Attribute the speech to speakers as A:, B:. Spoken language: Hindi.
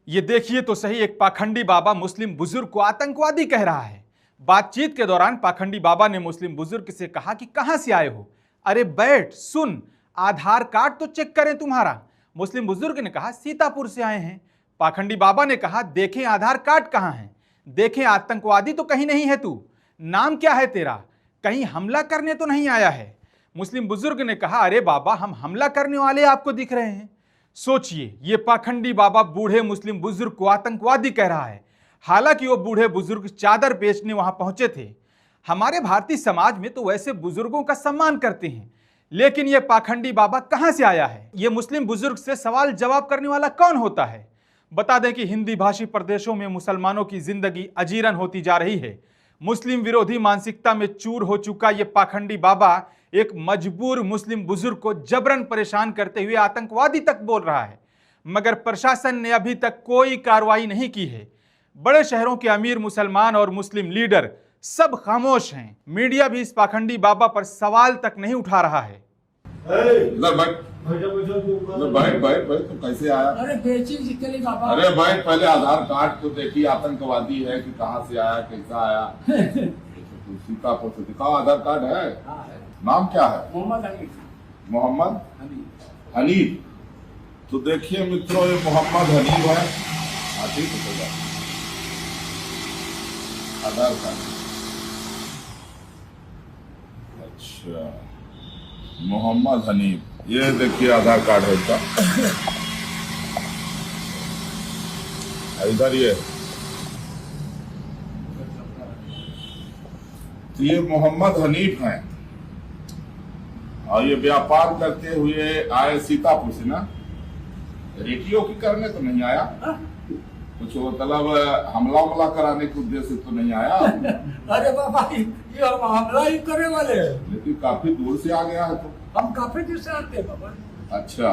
A: ये देखिए तो सही, एक पाखंडी बाबा मुस्लिम बुजुर्ग को आतंकवादी कह रहा है। बातचीत के दौरान पाखंडी बाबा ने मुस्लिम बुजुर्ग से कहा कि कहां से आए हो, अरे बैठ सुन, आधार कार्ड तो चेक करें तुम्हारा। मुस्लिम बुजुर्ग ने कहा सीतापुर से आए हैं। पाखंडी बाबा ने कहा देखें आधार कार्ड कहां है, देखें आतंकवादी तो कहीं नहीं है तू, नाम क्या है तेरा, कहीं हमला करने तो नहीं आया है। मुस्लिम बुजुर्ग ने कहा अरे बाबा हम हमला करने वाले आपको दिख रहे हैं। सोचिए, ये पाखंडी बाबा बूढ़े मुस्लिम बुजुर्ग को आतंकवादी कह रहा है। हालांकि वो बूढ़े बुजुर्ग चादर बेचने वहां पहुंचे थे। हमारे भारतीय समाज में तो वैसे बुजुर्गों का सम्मान करते हैं, लेकिन ये पाखंडी बाबा कहां से आया है? ये मुस्लिम बुजुर्ग से सवाल जवाब करने वाला कौन होता है? बता दें कि हिंदी भाषी प्रदेशों में मुसलमानों की जिंदगी अजीरन होती जा रही है। मुस्लिम विरोधी मानसिकता में चूर हो चुका ये पाखंडी बाबा एक मजबूर मुस्लिम बुजुर्ग को जबरन परेशान करते हुए आतंकवादी तक बोल रहा है, मगर प्रशासन ने अभी तक कोई कार्रवाई नहीं की है। बड़े शहरों के अमीर मुसलमान और मुस्लिम लीडर सब खामोश हैं। मीडिया भी इस पाखंडी बाबा पर सवाल तक नहीं उठा रहा है।
B: भाई तो कैसे आया?
C: अरे बेची जितने बाबा।
B: अरे भाई पहले आधार कार्ड तो देखिए, आतंकवादी है कि कहाँ से आया, कैसा आया। सीतापुर से दिखाओ, आधार कार्ड है। नाम क्या है?
C: मोहम्मद हनीफ।
B: मोहम्मद हनीफ। तो देखिए मित्रों, ये मोहम्मद हनीफ है। हाँ ठीक है, आधार कार्ड। अच्छा, मोहम्मद हनीफ, ये देखिए आधार कार्ड है इसका। इधर ये तो ये मोहम्मद हनीफ हैं और ये व्यापार करते हुए आए सीतापुर से ना। रेडियो की करने तो नहीं आया, कुछ मतलब हमला कराने के उद्देश्य से तो नहीं आया।
C: अरे बाबा ये हम हमला ही करने वाले हैं।
B: लेकिन काफी दूर से आ गया है तो।
C: हम काफी दूर से आते हैं बाबा।
B: अच्छा,